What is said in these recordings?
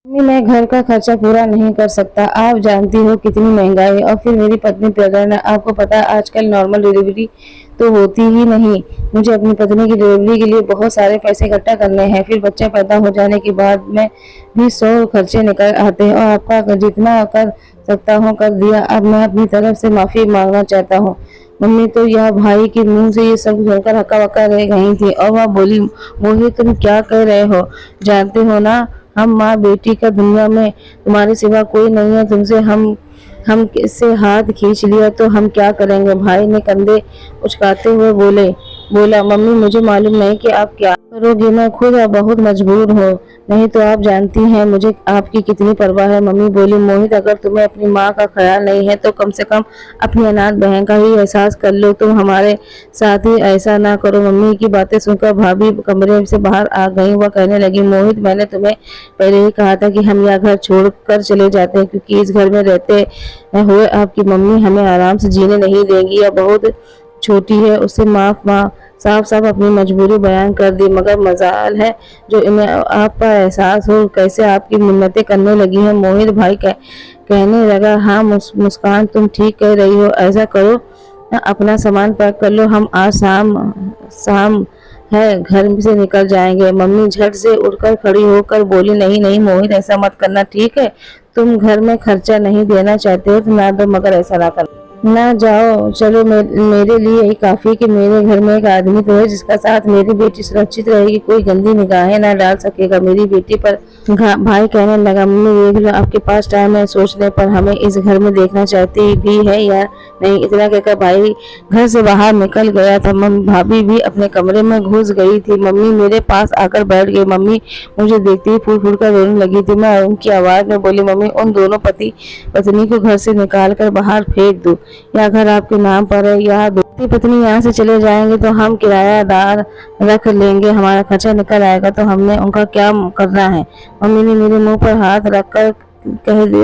Mummy, मैं घर का खर्चा पूरा नहीं कर सकता। आप जानती हो कितनी महंगाई है। और फिर मेरी पत्नी प्रेग्नेंट है। आपको पता है आजकल नॉर्मल डिलीवरी तो होती ही नहीं। मुझे अपनी पत्नी की डिलीवरी के लिए बहुत सारे पैसे इकट्ठा करने हैं। फिर बच्चा पैदा हो जाने के बाद में भी 100 खर्चे निकल आते हैं। और आपका जितना कर सकता हूँ कर दिया। अब मैं अपनी तरफ से माफ़ी मांगना चाहता हूँ। मम्मी तो यह भाई के मुंह से ये सब सुनकर हक्का बक्का रह गई थी और वह बोली, मोहित तुम क्या कह रहे हो? जानते हो ना, हम माँ बेटी का दुनिया में तुम्हारे सिवा कोई नहीं है। तुमसे हम इससे हाथ खींच लिया तो हम क्या करेंगे? भाई ने कंधे उचकाते हुए बोला, मम्मी मुझे मालूम नहीं कि आप क्या करोगी। मैं खुद अब बहुत मजबूर हूँ। नहीं तो आप जानती हैं मुझे आपकी कितनी परवाह है। मम्मी बोली, मोहित अगर तुम्हें अपनी माँ का ख्याल नहीं है तो कम से कम अपनी अनाथ बहन का ही एहसास कर लो। तुम हमारे साथ ही ऐसा ना करो। मम्मी की बातें सुनकर भाभी कमरे से बाहर आ गई। वह कहने लगी, मोहित मैंने तुम्हें पहले ही कहा था कि हम यह घर छोड़ कर चले जाते हैं, क्योंकि इस घर में रहते हुए आपकी मम्मी हमें आराम से जीने नहीं देंगी। यह बहुत छोटी है। उसे माफ साफ साफ अपनी मजबूरी बयान कर दी। मगर मजाल है जो इन्हें आपका एहसास हो। कैसे आपकी मिन्नतें करने लगी हैं। मोहित भाई कहने लगा, हाँ मुस्कान तुम ठीक कह रही हो। ऐसा करो अपना सामान पैक कर लो। हम आज शाम है घर से निकल जाएंगे। मम्मी झट से उठकर खड़ी होकर बोली, नहीं नहीं मोहित ऐसा मत करना। ठीक है, तुम घर में खर्चा नहीं देना चाहते हो तो ना दो, मगर ऐसा ना करना। ना जाओ, चलो मेरे लिए यही काफी है कि मेरे घर में एक आदमी तो है जिसका साथ मेरी बेटी सुरक्षित रहेगी। कोई गंदी निगाहें ना डाल सकेगा मेरी बेटी पर। भाई कहने लगा, मम्मी देख लो आपके पास टाइम है सोचने पर। हमें इस घर में देखना चाहती भी है या नहीं। इतना कहकर भाई घर से बाहर निकल गया था। भाभी भी अपने कमरे में घुस गई थी। मम्मी मेरे पास आकर बैठ गई। मम्मी मुझे देखते ही फूट फूट कर रोने लगी थी। मैं उनकी आवाज में बोली, मम्मी उन दोनों पति पत्नी को घर से निकाल कर बाहर फेंक दो। या घर आपके नाम पर है, या पति पत्नी यहाँ से चले जाएंगे तो हम किरायादार रख लेंगे, हमारा खर्चा निकल आएगा। तो हमने उनका क्या करना है? मम्मी ने मेरे मुंह पर हाथ रखकर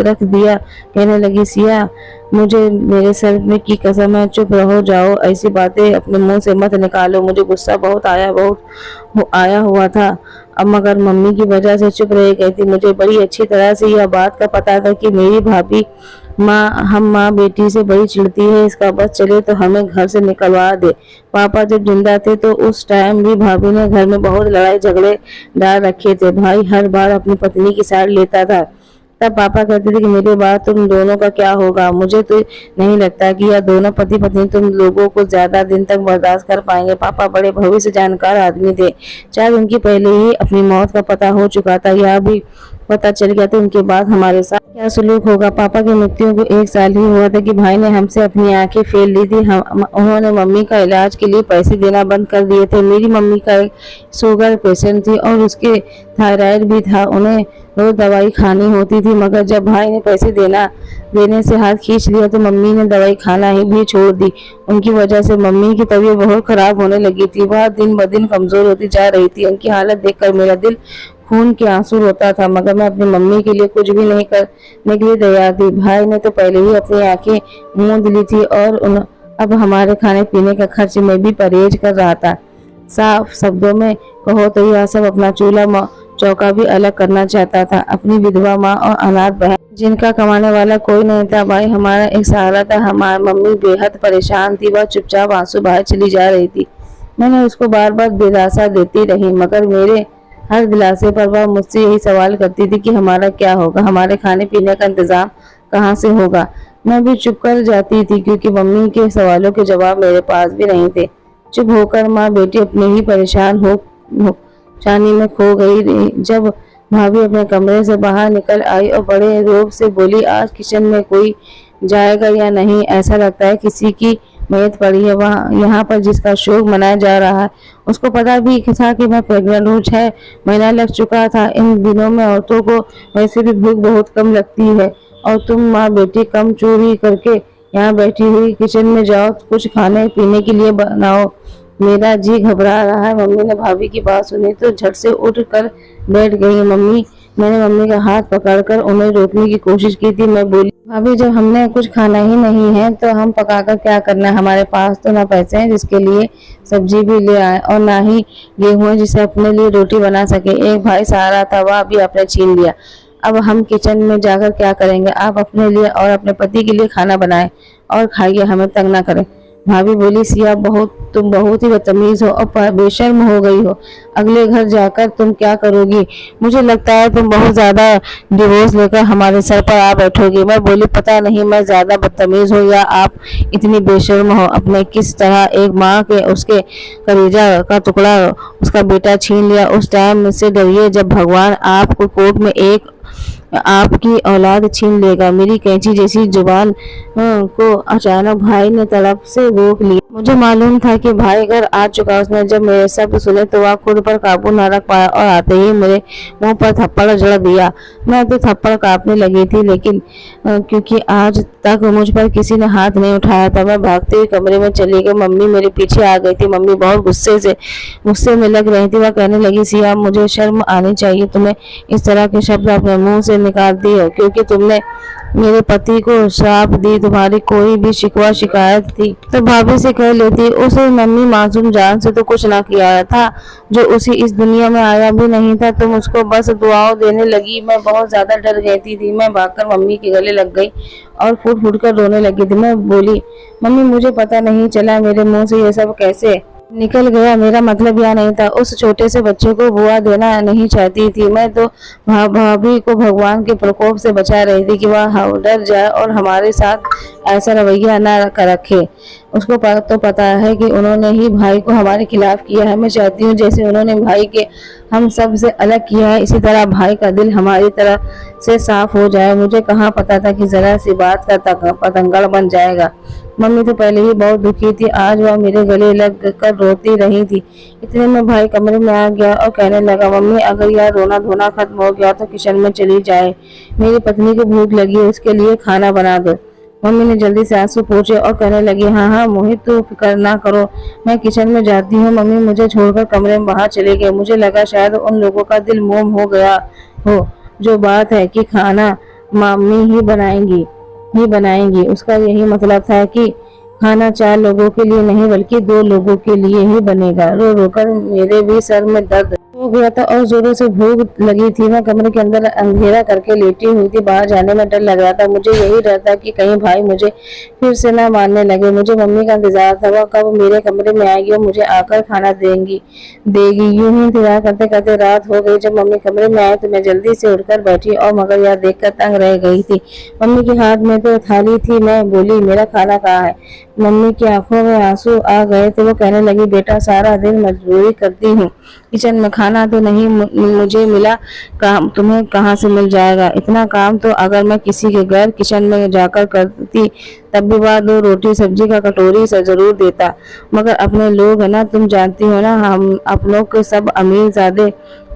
रख दिया। कहने लगी, सिया मुझे मेरे सर में की कसम है, चुप रहो। जाओ, ऐसी बातें अपने मुंह से मत निकालो। मुझे गुस्सा बहुत आया हुआ था। अब मगर मम्मी की वजह से चुप रह गई थी। मुझे बड़ी अच्छी तरह से यह बात का पता था कि मेरी भाभी हम माँ बेटी से बड़ी चिढ़ती है। इसका बस चले तो हमें घर से निकलवा दे। पापा जब जिंदा थे तो उस टाइम भी भाभी ने घर में बहुत लड़ाई झगड़े डाल रखे थे। भाई हर बार अपनी पत्नी की साइड लेता था। तब पापा कहते थे कि मेरे बाद तुम दोनों का क्या होगा। मुझे तो नहीं लगता कि यह दोनों पति पत्नी तुम लोगों को ज्यादा दिन तक बर्दाश्त कर पाएंगे। पापा बड़े भविष्य जानकार आदमी थे। शायद उनकी पहले ही अपनी मौत का पता हो चुका था। यह भी पता चल गया था उनके बाद हमारे साथ क्या सलूक होगा। पापा की मृत्यु को 1 साल ही हुआ था कि भाई ने हमसे अपनी आंखें फेर ली थी। उन्होंने मम्मी का इलाज के लिए पैसे देना बंद कर दिए थे। मेरी मम्मी का शुगर पेशेंट थी और उसके थायराइड भी था। उन्हें रोज दवाई खानी होती थी। मगर जब भाई ने पैसे देने से हाथ खींच लिया तो मम्मी ने दवाई खाना ही भी छोड़ दी। उनकी वजह से मम्मी की तबीयत बहुत खराब होने लगी थी। वह दिन ब दिन कमजोर होती जा रही थी। उनकी हालत देखकर मेरा दिल खून के आंसू रोता था। मगर मैं अपनी मम्मी के लिए कुछ भी नहीं करने के लिए तैयार थी। भाई ने तो पहले ही अपनी आंखें मूंद ली थी और अब हमारे खाने पीने का खर्च में भी परहेज कर रहा था। साफ शब्दों में कहो तो यह सब अपना चूल्हा चौका भी अलग करना चाहता था। अपनी विधवा माँ और अनाथ बहन जिनका कमाने वाला कोई नहीं था। भाई हमारा एक सहारा था। हमारी मम्मी बेहद परेशान थी। वह चुपचाप आंसू बहाए चली जा रही थी। मैंने उसको बार बार दिलासा देती रही, मगर मेरे हर दिलासे पर वह मुझसे यही सवाल करती थी कि हमारा क्या होगा, हमारे खाने पीने का इंतजाम कहाँ से होगा। मैं भी चुप कर जाती थी क्योंकि मम्मी के सवालों के जवाब मेरे पास भी नहीं थे। चुप होकर माँ बेटी अपने ही परेशान हो शानी में खो गई। जब भाभी अपने कमरे से बाहर निकल आई और बड़े रोब से बोली, आज किचन में कोई जाएगा या नहीं? ऐसा लगता है किसी की मैयत पड़ी है वहाँ यहाँ पर जिसका शोक मनाया जा रहा है। उसको पता भी था कि मैं प्रेग्नेंट हूँ। 6 महीना लग चुका था। इन दिनों में औरतों को वैसे भी भूख बहुत कम लगती है और तुम माँ बेटी कम चोरी करके यहाँ बैठी हुई। किचन में जाओ, कुछ खाने पीने के लिए बनाओ, मेरा जी घबरा रहा है। मम्मी ने भाभी की बात सुनी तो झट से उठ कर बैठ गई। मैंने मम्मी का हाथ पकड़कर उन्हें रोकने की कोशिश की थी। मैं बोली, भाभी जब हमने कुछ खाना ही नहीं है तो हम पकाकर क्या करना है? हमारे पास तो ना पैसे हैं जिसके लिए सब्जी भी ले आए और ना ही गेहूं जिसे अपने लिए रोटी बना सके। एक भाई सहारा था, वह भी आपने छीन लिया। अब हम किचन में जाकर क्या करेंगे? आप अपने लिए और अपने पति के लिए खाना बनाएं और खाइए, हमें तंग ना करें। भाभी बोली, सिया तुम बहुत ही बदतमीज हो और बेशर्म हो गई हो। अगले घर जाकर तुम क्या करोगी? मुझे लगता है तुम बहुत ज्यादा डिवोर्स लेकर हमारे सर पर आ बैठोगी। मैं बोली, पता नहीं मैं ज्यादा बदतमीज हूँ या आप इतनी बेशर्म हो। अपने किस तरह एक माँ के उसके कलेजा का टुकड़ा उसका बेटा छीन लिया। उस टाइम से डरिए जब भगवान आपको कोर्ट में एक आपकी औलाद छीन लेगा। मेरी कैंची जैसी जुबान को अचानक भाई ने तड़प से रोक लिया। मुझे मालूम था कि भाई घर आ चुका। उसने जब मेरे शब्द सुने तो वह खुद पर काबू न रख पाया और आते ही मेरे मुंह पर थप्पड़ जड़ दिया। मैं तो थप्पड़ कांपने लगी थी, लेकिन क्योंकि आज तक मुझ पर किसी ने हाथ नहीं उठाया था। मैं भागते हुए कमरे में चली गई। मम्मी मेरे पीछे आ गई थी। मम्मी बहुत गुस्से में लग रही थी। वह कहने लगी, सिया मुझे शर्म आनी चाहिए, तुम्हें इस तरह के शब्द अपने मुंह से निकाल दिए क्योंकि तुमने मेरे पति को श्राप दी। तुम्हारी कोई भी शिकवा शिकायत थी तो भाभी से कह लेती। उसे मम्मी मासूम जान से तो कुछ ना किया था, जो उसी इस दुनिया में आया भी नहीं था। तुम उसको बस दुआओं देने लगी। मैं बहुत ज्यादा डर गई थी। मैं भागकर मम्मी के गले लग गई और फूट फूट कर रोने लगी थी। मैं बोली, मम्मी मुझे पता नहीं चला मेरे मुंह से ये सब कैसे निकल गया। मेरा मतलब यह नहीं था। उस छोटे से बच्चे को बुआ देना नहीं चाहती थी। मैं तो भाभी को भगवान के प्रकोप से बचा रही थी कि वह डर जाए और हमारे साथ ऐसा रवैया न रखे। उसको तो पता है कि उन्होंने ही भाई को हमारे खिलाफ किया है। मैं चाहती हूँ जैसे उन्होंने भाई के हम सब से अलग किया है, इसी तरह भाई का दिल हमारी तरफ से साफ हो जाए। मुझे कहाँ पता था कि जरा सी बात का पतंगड़ बन जाएगा। मम्मी तो पहले ही बहुत दुखी थी, आज वह मेरे गले लग कर रोती रही थी। इतने में भाई कमरे में आ गया और कहने लगा, मम्मी अगर यह रोना धोना खत्म हो गया तो किचन में चली जाए। मेरी पत्नी को भूख लगी है, उसके लिए खाना बना दो। मम्मी ने जल्दी से आंसू पोंछे और कहने लगी, हाँ हाँ मोहित तू फिक्र ना करो, मैं किचन में जाती हूँ। मम्मी मुझे छोड़कर कमरे में बाहर चले गए। मुझे लगा शायद उन लोगों का दिल मोम हो गया हो। जो बात है कि खाना मम्मी ही बनाएंगी। उसका यही मतलब था कि खाना 4 लोगों के लिए नहीं बल्कि 2 लोगों के लिए ही बनेगा। रो रो कर मेरे भी सर में दर्द हो गया था और जोरों से भूख लगी थी। मैं कमरे के अंदर अंधेरा करके लेटी हुई थी। बाहर जाने में डर लग रहा था। मुझे यही डर था कि कहीं भाई मुझे फिर से ना मारने लगे। मुझे मम्मी का इंतजार था, वह कब मेरे कमरे में आएगी और मुझे आकर खाना देगी। यूं ही इंतजार करते करते रात हो गई। जब मम्मी कमरे में आए तो मैं जल्दी से उठकर बैठी और मगर यह देखकर तंग रह गई थी। मम्मी के हाथ में तो थाली थी। मैं बोली, मेरा खाना कहाँ है? मम्मी की आंखों में आंसू आ गए थे। वो कहने लगी, बेटा सारा दिन मजदूरी करती हूँ, किचन में खाना तो नहीं मुझे मिला, काम तुम्हें कहाँ से मिल जाएगा? इतना काम तो अगर मैं किसी के घर किचन में जाकर करती तब भी वह 2 रोटी सब्जी का कटोरी से जरूर देता। मगर अपने लोग है ना, तुम जानती हो ना, हम अपनों के सब अमीर ज़्यादा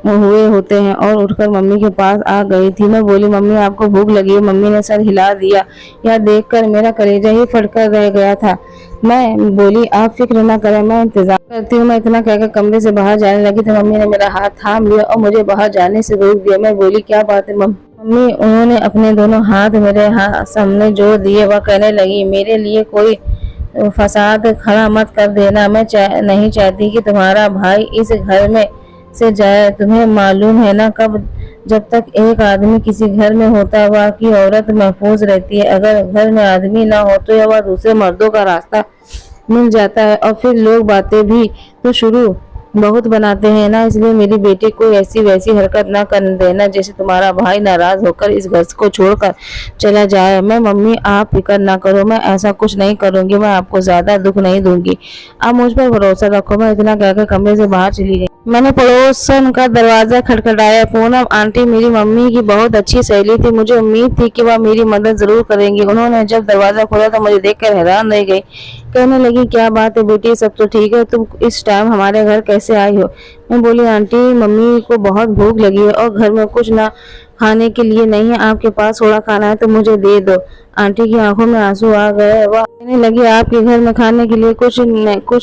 हुए होते हैं। और उठकर मम्मी के पास आ गई थी। मैं बोली, मम्मी आपको भूख लगी है? मम्मी ने सर हिला दिया। यह देखकर मेरा कलेजा ही फटकर रह गया था। मैं बोली, आप फिक्र न करें, मैं इंतजार करती हूँ। मैं इतना कहकर कमरे से बाहर जाने लगी तो मम्मी ने मेरा हाथ थाम लिया और मुझे बाहर जाने से रोक दिया। मैं बोली, क्या बात है मम्मी? उन्होंने अपने दोनों हाथ मेरे सामने जोड़ दिए। वह कहने लगी, मेरे लिए कोई फसाद खड़ा मत कर देना। मैं नहीं चाहती कि तुम्हारा भाई इस घर में से जाए। तुम्हें मालूम है ना, जब तक एक आदमी किसी घर में होता है वह की औरत महफूज रहती है। अगर घर में आदमी ना हो तो वह दूसरे मर्दों का रास्ता मिल जाता है और फिर लोग बातें भी तो शुरू बहुत बनाते हैं ना। इसलिए मेरी बेटी को ऐसी वैसी हरकत ना करने देना जैसे तुम्हारा भाई नाराज होकर इस घर को छोड़कर चला जाए। मैं मम्मी आप फिक्र ना करो, मैं ऐसा कुछ नहीं करूंगी, मैं आपको ज्यादा दुख नहीं दूंगी, आप मुझ पर भरोसा रखो। मैं इतना कहकर कमरे से बाहर चली गई। मैंने पड़ोसन का दरवाजा खटखटाया। पूनम आंटी मेरी मम्मी की बहुत अच्छी सहेली थी। मुझे उम्मीद थी कि वह मेरी मदद जरूर करेंगी। उन्होंने जब दरवाजा खोला तो मुझे देखकर हैरान रह गई। कहने लगी, क्या बात है बेटी, सब तो ठीक है, तुम इस टाइम हमारे घर कैसे आई हो? मैं बोली, आंटी मम्मी को बहुत भूख लगी है और घर में कुछ ना खाने के लिए नहीं है, आपके पास थोड़ा खाना है तो मुझे दे दो। आंटी की आंखों में आंसू आ गए। वह कहने लगी आपके घर में खाने के लिए कुछ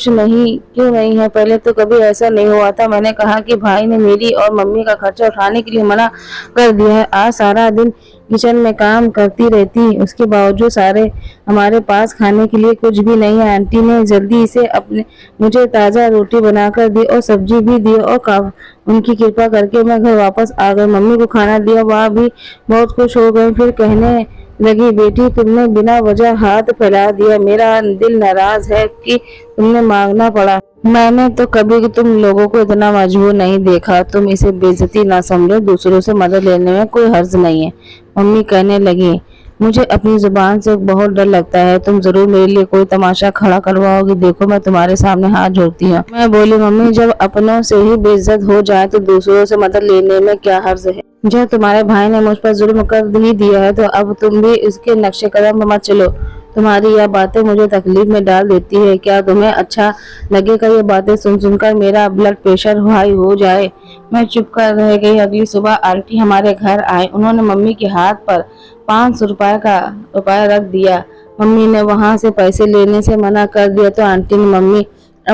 नहीं क्यों नहीं है? पहले तो कभी ऐसा नहीं हुआ था। मैंने कहा कि भाई ने मेरी और मम्मी का खर्चा उठाने के लिए मना कर दिया है। आज सारा दिन किचन में काम करती रहती, उसके बावजूद सारे हमारे पास खाने के लिए कुछ भी नहीं है। आंटी ने जल्दी से अपने मुझे ताज़ा रोटी बनाकर दी और सब्जी भी दी और उनकी कृपा करके मैं घर वापस आ गई। मम्मी को खाना दिया, वह भी बहुत खुश हो गई। फिर कहने लगी बेटी तुमने बिना वजह हाथ फैला दिया, मेरा दिल नाराज है कि तुमने मांगना पड़ा। मैंने तो कभी तुम लोगों को इतना मजबूर नहीं देखा। तुम इसे बेइज्जती ना समझो, दूसरों से मदद लेने में कोई हर्ज नहीं है। मम्मी कहने लगी मुझे अपनी जुबान से बहुत डर लगता है, तुम जरूर मेरे लिए कोई तमाशा खड़ा करवाओगी। देखो मैं तुम्हारे सामने हाथ जोड़ती हूँ। मैं बोली मम्मी जब अपनों से ही बेइज्जत हो जाए तो दूसरों से मदद लेने में क्या हर्ज है? जब तुम्हारे भाई ने मुझ पर जुल्म कर ही दिया है तो अब तुम भी इसके नक्शे कदम पर मत चलो। तुम्हारी यह बातें मुझे तकलीफ में डाल देती है। क्या तुम्हें अच्छा लगेगा ये बातें सुन सुनकर मेरा ब्लड प्रेशर हाई हो जाए? मैं चुप कर रह गई। अगली सुबह आंटी हमारे घर आए। उन्होंने मम्मी के हाथ पर 500 रुपया रख दिया। मम्मी ने वहां से पैसे लेने से मना कर दिया तो आंटी ने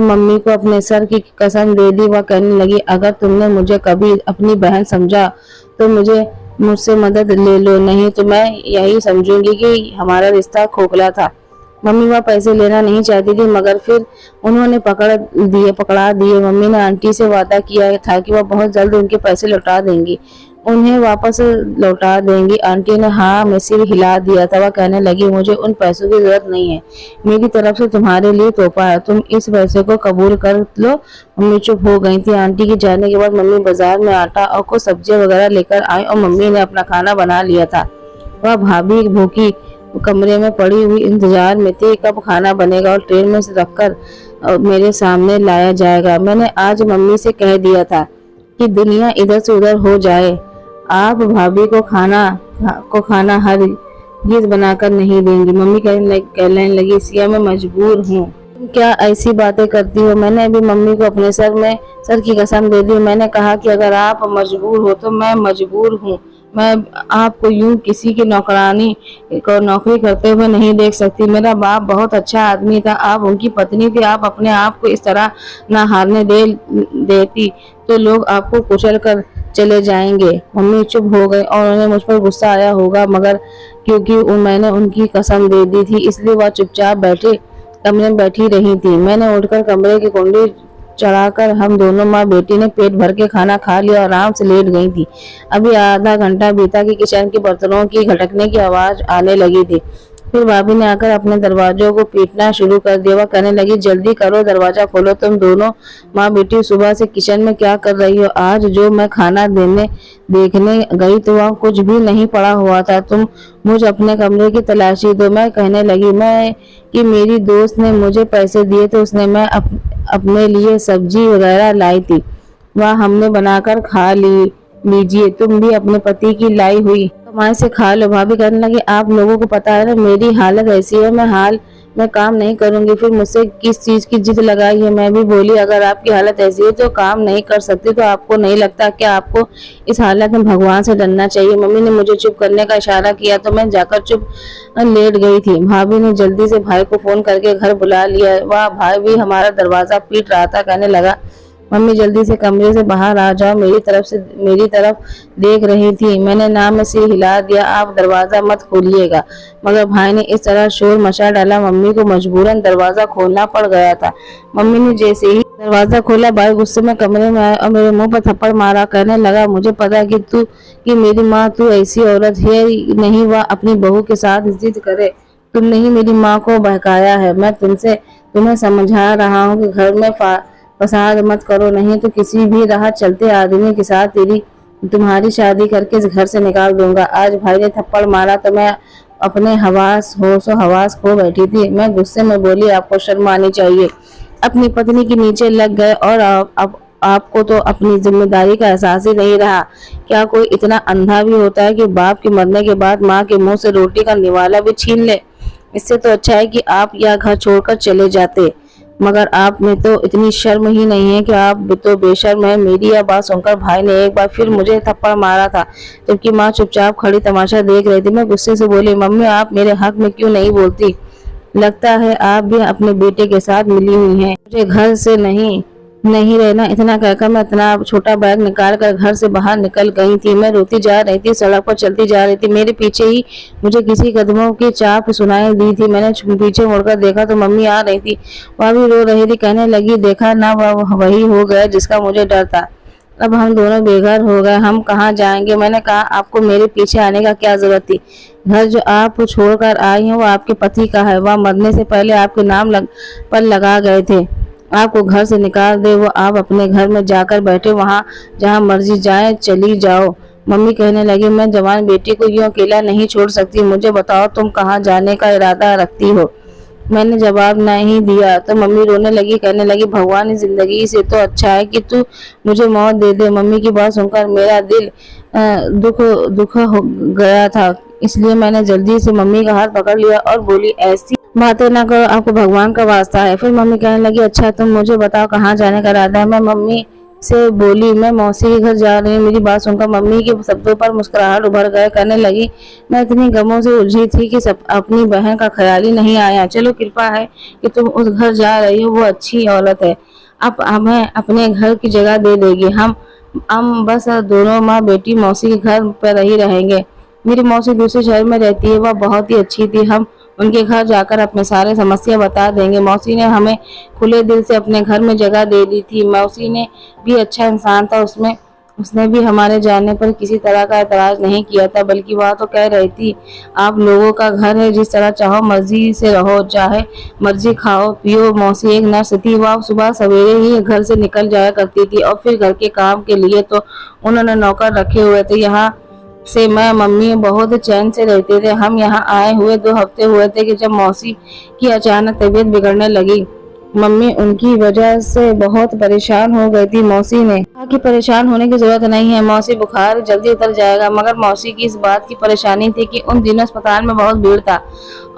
मम्मी को अपने सर की कसम दे दी। वह कहने लगी अगर तुमने मुझे कभी अपनी बहन समझा तो मुझसे मदद ले लो, नहीं तो मैं यही समझूंगी कि हमारा रिश्ता खोखला था। मम्मी वह पैसे लेना नहीं चाहती थी मगर फिर उन्होंने पकड़ा दिए। मम्मी ने आंटी से वादा किया था कि वह बहुत जल्द उनके पैसे लौटा देंगी, उन्हें वापस लौटा देंगी। आंटी ने हाँ में सिर हिला दिया था। वह कहने लगी मुझे उन पैसों की जरूरत नहीं है, मेरी तरफ से तुम्हारे लिए तोहफा है, तुम इस पैसे को कबूल कर लो। मम्मी चुप हो गई थी। आंटी के जाने के बाद मम्मी बाजार में आटा और कुछ सब्जियां वगैरह लेकर आई और मम्मी ने अपना खाना बना लिया था। वह भाभी भूखी कमरे में पड़ी हुई इंतजार में थी कब खाना बनेगा और ट्रेन में से रखकर मेरे सामने लाया जाएगा। मैंने आज मम्मी से कह दिया था कि दुनिया इधर से उधर हो जाए, आप भाभी को खाना हर चीज बनाकर नहीं देंगी। मम्मी कहने लगी सिया मैं मजबूर हूँ। तुम क्या ऐसी बातें करती हो? मैंने अभी मम्मी को अपने सर की कसम दे दी। मैंने कहा कि अगर आप मजबूर हो तो मैं मजबूर हूँ। मैं आपको यूं किसी की नौकरी करते हुए नहीं देख सकती। मेरा बाप बहुत अच्छा आदमी था, आप उनकी पत्नी थी। आप अपने आप को इस तरह ना हारने देती तो लोग आपको कुचल कर चले जाएंगे। मम्मी चुप हो गई और उन्हें मुझ पर गुस्सा आया होगा मगर क्योंकि मैंने उनकी कसम दे दी थी इसलिए वह चुपचाप कमरे में बैठी रही थी। मैंने उठकर कमरे की कुंडी चढ़ाकर हम दोनों माँ बेटी ने पेट भर के खाना खा लिया और आराम से लेट गई थी। अभी आधा घंटा बीता कि किचन के बर्तनों की खटकने की आवाज आने लगी थी। फिर भाभी ने आकर अपने दरवाजों को पीटना शुरू कर दिया। वह कहने लगी जल्दी करो, दरवाजा खोलो। तुम दोनों माँ बेटी सुबह से किचन में क्या कर रही हो? आज जो मैं खाना देखने गई तो वहाँ कुछ भी नहीं पड़ा हुआ था। तुम मुझ अपने कमरे की तलाशी दो। मैं कहने लगी कि मेरी दोस्त ने मुझे पैसे दिए तो उसने मैं अपने लिए सब्जी वगैरह लाई थी, वह हमने बनाकर खा लीजिए। तुम भी अपने पति की लाई हुई कमाई से खा लो। भाभी कहने लगी आप लोगों को पता है ना मेरी हालत ऐसी है, मैं काम नहीं करूंगी। फिर मुझसे किस चीज की जिद लगाई है? मैं भी बोली अगर आपकी हालत ऐसी है तो काम नहीं कर सकती तो आपको नहीं लगता कि आपको इस हालत में भगवान से डरना चाहिए? मम्मी ने मुझे चुप करने का इशारा किया तो मैं जाकर चुप लेट गई थी। भाभी ने जल्दी से भाई को फोन करके घर बुला लिया। वह भाई भी हमारा दरवाजा पीट रहा था। कहने लगा मम्मी जल्दी से कमरे से बाहर आ जाओ, मेरी तरफ देख रही थी। मैंने नाम में सिर हिला दिया, आप दरवाजा मत खोलिएगा। मगर भाई ने इस तरह शोर मचा डाला मम्मी को मजबूरन दरवाजा खोलना पड़ गया था। मम्मी ने जैसे ही दरवाजा खोला भाई गुस्से में कमरे में आया और मेरे मुंह पर थप्पड़ मारा। कहने लगा मुझे पता है कि मेरी माँ तू ऐसी औरत है नहीं वह अपनी बहू के साथ जिद करे। तुमने ही मेरी माँ को बहकाया है। मैं तुम्हें समझा रहा हूँ कि घर में फसाद मत करो, नहीं तो किसी भी राह चलते आदमी के साथ तुम्हारी शादी करके इस घर से निकाल दूंगा। आज भाई ने थप्पड़ मारा तो मैं अपने होश खो बैठी थी। मैं गुस्से में बोली आपको शर्म आनी चाहिए, अपनी पत्नी के नीचे लग गए और अब आपको तो अपनी जिम्मेदारी का एहसास ही नहीं रहा। क्या कोई इतना अंधा भी होता है कि बाप के मरने के बाद माँ के मुंह से रोटी का निवाला भी छीन ले? इससे तो अच्छा है कि आप यह घर छोड़कर चले जाते, मगर आप में तो इतनी शर्म ही नहीं है कि आप तो बेशर्म है। मेरी यह बात सुनकर भाई ने एक बार फिर मुझे थप्पड़ मारा था जबकि माँ चुपचाप खड़ी तमाशा देख रही थी। मैं गुस्से से बोली मम्मी आप मेरे हक में क्यों नहीं बोलती? लगता है आप भी अपने बेटे के साथ मिली हुई हैं। मुझे घर से नहीं नहीं रहना। इतना कहकर मैं इतना छोटा बैग निकाल कर घर से बाहर निकल गई थी। मैं रोती जा रही थी, सड़क पर चलती जा रही थी। मेरे पीछे ही मुझे किसी कदमों की चाप सुनाई दी थी। मैंने पीछे मुड़कर देखा तो मम्मी आ रही थी। वह भी रो रही थी। कहने लगी, देखा ना, वह वही हो गया जिसका मुझे डर था। अब हम दोनों बेघर हो गए, हम कहाँ जाएंगे। मैंने कहा, आपको मेरे पीछे आने का क्या जरूरत थी। घर जो आप छोड़कर आई हैं वो आपके पति का है। वह मरने से पहले आपके नाम पर लगा गए थे। आपको घर से निकाल दे वो आप अपने घर में जाकर बैठे, वहाँ जहाँ मर्जी जाए चली जाओ। मम्मी कहने लगी, मैं जवान बेटी को यूं अकेला नहीं छोड़ सकती। मुझे बताओ तुम कहाँ जाने का इरादा रखती हो। मैंने जवाब नहीं दिया तो मम्मी रोने लगी। कहने लगी, भगवान इस जिंदगी से तो अच्छा है कि तू मुझे मौत दे दे। मम्मी की बात सुनकर मेरा दिल दुख दुख हो गया था, इसलिए मैंने जल्दी से मम्मी का हाथ पकड़ लिया और बोली, ऐसी बातें ना करो, आपको भगवान का वास्ता है। फिर मम्मी कहने लगी, अच्छा तुम मुझे बताओ कहाँ जाने का इरादा है। मैं मम्मी से बोली, मैं मौसी के घर जा रही हूँ। मेरी बात सुनकर मम्मी के शब्दों पर मुस्कुराहट उभर गए। कहने लगी, मैं इतनी गमों से उलझी थी कि सब अपनी बहन का ख्याल ही नहीं आया। चलो, कृपा है कि तुम उस घर जा रही हो, वो अच्छी औरत है, अब हमें अपने घर की जगह दे देगी। हम बस दोनों माँ बेटी मौसी के घर पर ही रहेंगे। मेरी मौसी दूसरे शहर में रहती है, वह बहुत ही अच्छी थी। हम उनके घर जाकर अपने सारे समस्या बता देंगे। मौसी ने हमें खुले दिल से अपने घर में जगह दे दी थी। मौसी ने भी अच्छा इंसान था, उसने भी हमारे जाने पर किसी तरह का एतराज नहीं किया था, बल्कि वह तो कह रही थी, आप लोगों का घर है, जिस तरह चाहो मर्जी से रहो, चाहे मर्जी खाओ पियो। मौसी एक नर्स थी, वह सुबह सवेरे ही घर से निकल जाया करती थी और फिर घर के काम के लिए तो उन्होंने नौकर रखे हुए थे। यहाँ से मैं मम्मी बहुत चैन से रहते थे। हम यहाँ आए हुए 2 हफ्ते हुए थे कि जब मौसी की अचानक तबीयत बिगड़ने लगी। मम्मी उनकी वजह से बहुत परेशान हो गई थी। मौसी ने कहा कि परेशान होने की जरूरत नहीं है, मौसी बुखार जल्दी उतर जाएगा। मगर मौसी की इस बात की परेशानी थी कि उन दिनों अस्पताल में बहुत भीड़ था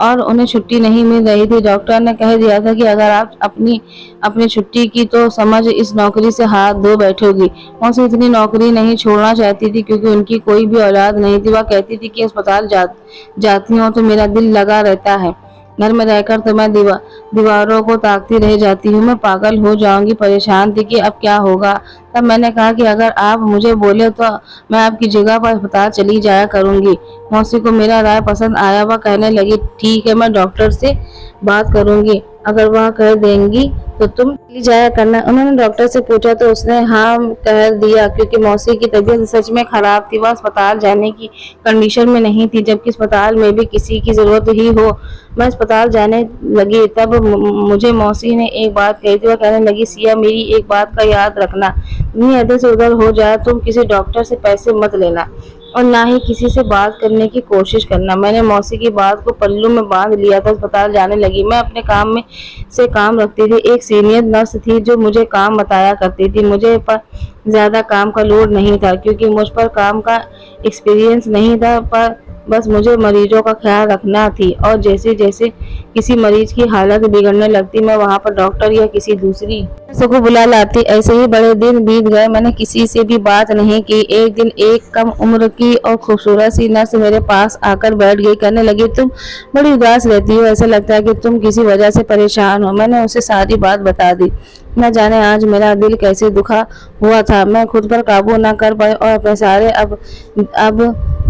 और उन्हें छुट्टी नहीं मिल रही थी। डॉक्टर ने कह दिया था कि अगर आप अपनी छुट्टी की तो समझ इस नौकरी से हाथ धो बैठोगी। मौसी इतनी नौकरी नहीं छोड़ना चाहती थी क्योंकि उनकी कोई भी औलाद नहीं थी। वह कहती थी कि अस्पताल जाती हूँ तो मेरा दिल लगा रहता है, घर में रहकर तो मैं दीवारों को ताकती रह जाती हूँ, मैं पागल हो जाऊंगी। परेशान थी कि अब क्या होगा। तब मैंने कहा कि अगर आप मुझे बोले तो मैं आपकी जगह पर अस्पताल चली जाया करूंगी। मौसी को मेरा राय पसंद आया। वह कहने लगी, ठीक है, मैं डॉक्टर से बात करूंगी, अगर वह कह देंगी तो तुम चली जाया करना। उन्होंने डॉक्टर से पूछा तो उसने हाँ कह दिया, क्योंकि मौसी की तबीयत सच में खराब थी। वह अस्पताल जाने की कंडीशन में नहीं थी, जबकि अस्पताल में भी किसी की जरूरत ही हो। मैं अस्पताल जाने लगी तब मुझे मौसी ने एक बात कही थी। वह कहने लगी, सिया मेरी एक बात का याद रखना, दुनिया इधर से उधर हो जाए, तुम किसी डॉक्टर से पैसे मत लेना और ना ही किसी से बात करने की कोशिश करना। मैंने मौसी की बात को पल्लू में बांध लिया था। अस्पताल जाने लगी। मैं अपने काम में से काम रखती थी। एक सीनियर नर्स थी जो मुझे काम बताया करती थी। मुझे पर ज्यादा काम का लोड नहीं था क्योंकि मुझ पर काम का एक्सपीरियंस नहीं था, पर बस मुझे मरीजों का ख्याल रखना थी और जैसे जैसे किसी मरीज की हालत बिगड़ने लगती मैं वहां पर डॉक्टर या किसी दूसरी नर्स को बुला लाती। ऐसे ही बड़े दिन बीत गए, मैंने किसी से भी बात नहीं की। एक दिन एक कम उम्र की और खूबसूरत सी नर्स मेरे पास आकर बैठ गई। कहने लगी, तुम बड़ी उदास रहती हो, ऐसा लगता है कि तुम किसी वजह से परेशान हो। मैंने उसे सारी बात बता दी। न जाने आज मेरा दिल कैसे दुखा हुआ था। मैं खुद पर काबू न कर पाई और अपने सारे अब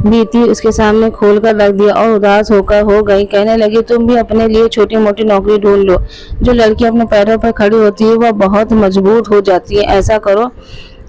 बीती उसके सामने खोलकर रख दिया और उदास होकर हो गई। कहने लगी, तुम भी अपने लिए छोटी मोटी नौकरी ढूंढ लो। जो लड़की अपने पैरों पर खड़ी होती है वह बहुत मजबूत हो जाती है। ऐसा करो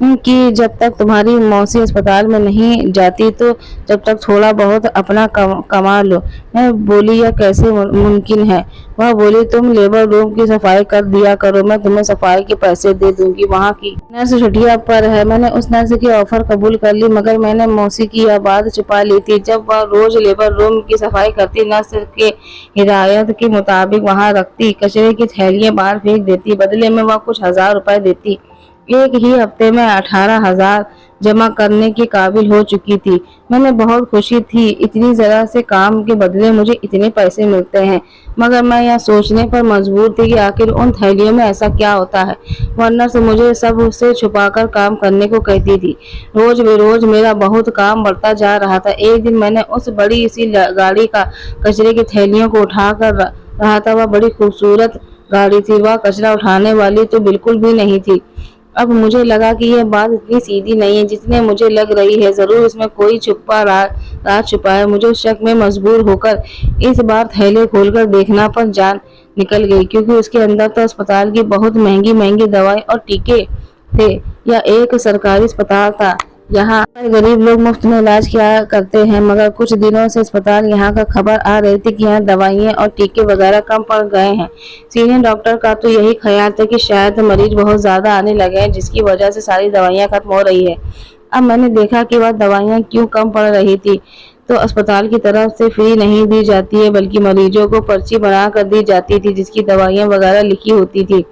कि जब तक तुम्हारी मौसी अस्पताल में नहीं जाती तो जब तक थोड़ा बहुत अपना कमा लो। मैं बोली, यह कैसे मुमकिन है। वह बोली, तुम लेबर रूम की सफाई कर दिया करो, मैं तुम्हें सफाई के पैसे दे दूंगी। वहाँ की नर्स छुट्टियां पर है। मैंने उस नर्स की ऑफर कबूल कर ली, मगर मैंने मौसी की यह बात छुपा ली थी। जब वह रोज लेबर रूम की सफाई करती, नर्स के हिदायत के मुताबिक वहाँ रखती कचरे की थैलियां बाहर फेंक देती। बदले में वह कुछ 1000 रुपए देती। एक ही हफ्ते में 18,000 जमा करने के काबिल हो चुकी थी। मैंने बहुत खुशी थी, इतनी जरा से काम के बदले मुझे इतने पैसे मिलते हैं। मगर मैं यह सोचने पर मजबूर थी कि आखिर उन थैलियों में ऐसा क्या होता है, वरना से मुझे सब उससे छुपाकर काम करने को कहती थी। रोज बेरोज मेरा बहुत काम बढ़ता जा रहा था। एक दिन मैंने उस बड़ी सी गाड़ी का कचरे की थैलियों को उठाकर रहा था वह बड़ी खूबसूरत गाड़ी थी, वह कचरा उठाने वाली तो बिल्कुल भी नहीं थी। अब मुझे लगा कि यह बात इतनी सीधी नहीं है जितने मुझे लग रही है, जरूर इसमें कोई छुपा राज छुपा है। मुझे उस शक में मजबूर होकर इस बार थैले खोलकर देखना पर जान निकल गई, क्योंकि उसके अंदर तो अस्पताल की बहुत महंगी महंगी दवाई और टीके थे। यह एक सरकारी अस्पताल था, यहाँ पर गरीब लोग मुफ्त में इलाज किया करते हैं, मगर कुछ दिनों से अस्पताल यहाँ का खबर आ रही थी कि यहाँ दवाइयाँ और टीके वगैरह कम पड़ गए हैं। सीनियर डॉक्टर का तो यही ख्याल था कि शायद मरीज बहुत ज्यादा आने लगे हैं, जिसकी वजह से सारी दवाइयाँ खत्म हो रही है। अब मैंने देखा कि वह दवाइयाँ क्यों कम पड़ रही थी, तो अस्पताल की तरफ से फ्री नहीं दी जाती है, बल्कि मरीजों को पर्ची बना कर दी जाती थी, जिसकी दवाइयाँ वगैरह लिखी होती थी,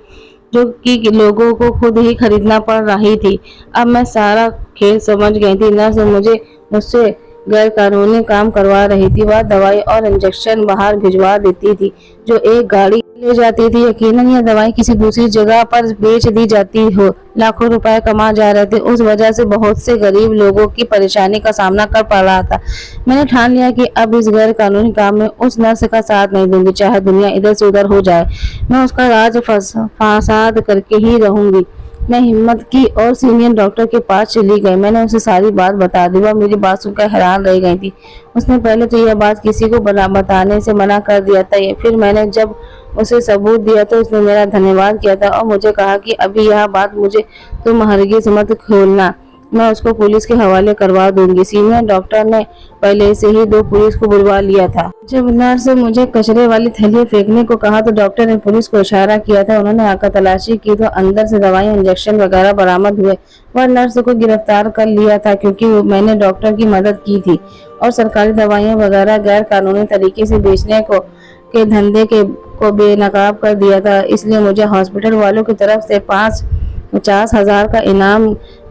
जो कि लोगों को खुद ही खरीदना पड़ रही थी। अब मैं सारा खेल समझ गई थी। नर्स मुझसे गैर कानूनी काम करवा रही थी, वह दवाई और इंजेक्शन बाहर भिजवा देती थी, जो एक गाड़ी ले जाती थी। यकीनन यह दवाई किसी दूसरी जगह पर बेच दी जाती हो, लाखों रुपए कमा जा रहे थे। उस वजह से बहुत से गरीब लोगों की परेशानी का सामना कर पड़ रहा था। मैंने ठान लिया कि अब इस गैर कानूनी काम में उस नर्स का साथ नहीं दूंगी, चाहे दुनिया इधर से उधर हो जाए। मैं उसका राज फासाद करके ही रहूंगी। मैं हिम्मत की और सीनियर डॉक्टर के पास चली गई। मैंने उसे सारी बात बता दी। वह मेरी बात सुनकर हैरान रह गई थी। उसने पहले तो यह बात किसी को बताने से मना कर दिया था, फिर मैंने जब उसे सबूत दिया तो उसने मेरा धन्यवाद किया था और मुझे कहा कि अभी यह बात मुझे तुम हरगिज मत खोलना, मैं उसको पुलिस के हवाले करवा दूंगी। सीनियर डॉक्टर ने पहले से ही 2 पुलिस को बुलवा लिया था। जब नर्स से मुझे कचरे वाली थैली फेंकने को कहा तो डॉक्टर ने पुलिस को इशारा किया था। उन्होंने आकर तलाशी की तो अंदर से दवाई इंजेक्शन वगैरह बरामद हुए। वह नर्स को गिरफ्तार कर लिया था, क्योंकि मैंने डॉक्टर की मदद की थी और सरकारी दवाइयाँ वगैरह गैर कानूनी तरीके से बेचने के धंधे को बेनकाब कर दिया था। इसलिए मुझे हॉस्पिटल वालों की तरफ से 50,000 का इनाम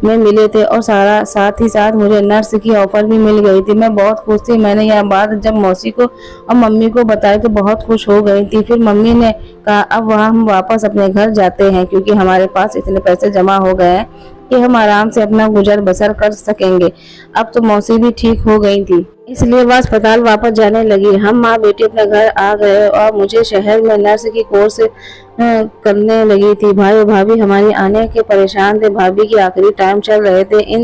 में मिले थे और साथ ही साथ मुझे नर्स की ऑफर भी मिल गई थी। मैं बहुत खुश थी। मैंने यह बात जब मौसी को और मम्मी को बताई तो बहुत खुश हो गई थी। फिर मम्मी ने कहा अब हम वापस अपने घर जाते हैं, क्योंकि हमारे पास इतने पैसे जमा हो गए हैं कि हम आराम से अपना गुजर बसर कर सकेंगे। अब तो मौसी भी ठीक हो गई थी, इसलिए वह अस्पताल वापस जाने लगी। हम माँ बेटी अपने घर आ गए और मुझे शहर में नर्स की कोर्स करने लगी थी। भाई और भाभी हमारी आने के परेशान थे। भाभी की आखिरी टाइम चल रहे थे,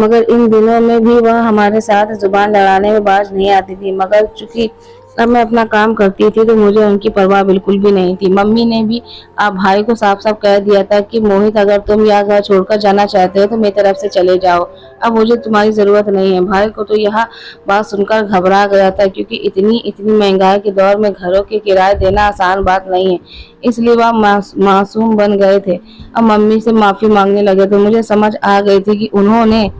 मगर इन दिनों में भी वह हमारे साथ जुबान लड़ाने में बाज नहीं आती थी। मगर चूंकि अब मैं अपना काम करती थी तो मुझे उनकी परवाह बिल्कुल भी नहीं थी। मम्मी ने भी आप भाई को साफ साफ कह दिया था कि मोहित, अगर तुम यह घर छोड़कर जाना चाहते हो तो मेरी तरफ से चले जाओ, अब मुझे तुम्हारी जरूरत नहीं है। भाई को तो यह बात सुनकर घबरा गया था, क्योंकि इतनी महंगाई के दौर में घरों के किराए देना आसान बात नहीं है, इसलिए वह मासूम बन गए थे। अब मम्मी से माफी मांगने लगे तो मुझे समझ आ गई थी कि उन्होंने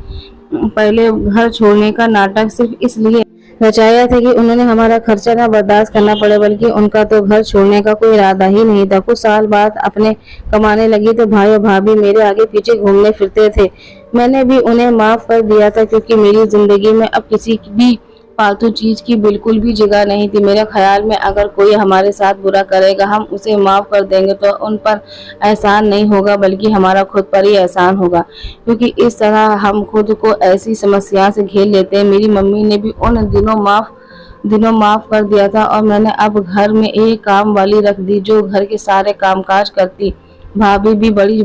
पहले घर छोड़ने का नाटक सिर्फ इसलिए रचाया था कि उन्होंने हमारा खर्चा ना बर्दाश्त करना पड़े, बल्कि उनका तो घर छोड़ने का कोई इरादा ही नहीं था। कुछ साल बाद अपने कमाने लगी तो भाई और भाभी मेरे आगे पीछे घूमने फिरते थे। मैंने भी उन्हें माफ कर दिया था, क्योंकि मेरी जिंदगी में अब किसी भी फालतू चीज की बिल्कुल भी जगह नहीं थी। मेरे ख्याल में अगर कोई हमारे साथ बुरा करेगा हम उसे माफ कर देंगे तो उन पर एहसान नहीं होगा, बल्कि हमारा खुद पर ही एहसान होगा, क्योंकि इस तरह हम खुद को ऐसी समस्या से घेर लेते हैं। मेरी मम्मी ने भी उन दिनों माफ कर दिया था और मैंने अब घर में एक काम वाली रख दी जो घर के सारे कामकाज करती। भाभी भी बड़ी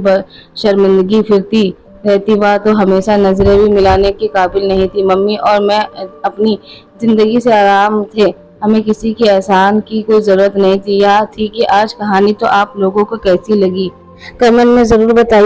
शर्मिंदगी फिरती रहती, वह तो हमेशा नजरें भी मिलाने के काबिल नहीं थी। मम्मी और मैं अपनी जिंदगी से आराम थे, हमें किसी के एहसान की कोई जरूरत नहीं थी। यह थी कि आज कहानी तो आप लोगों को कैसी लगी कमेंट में जरूर बताइए।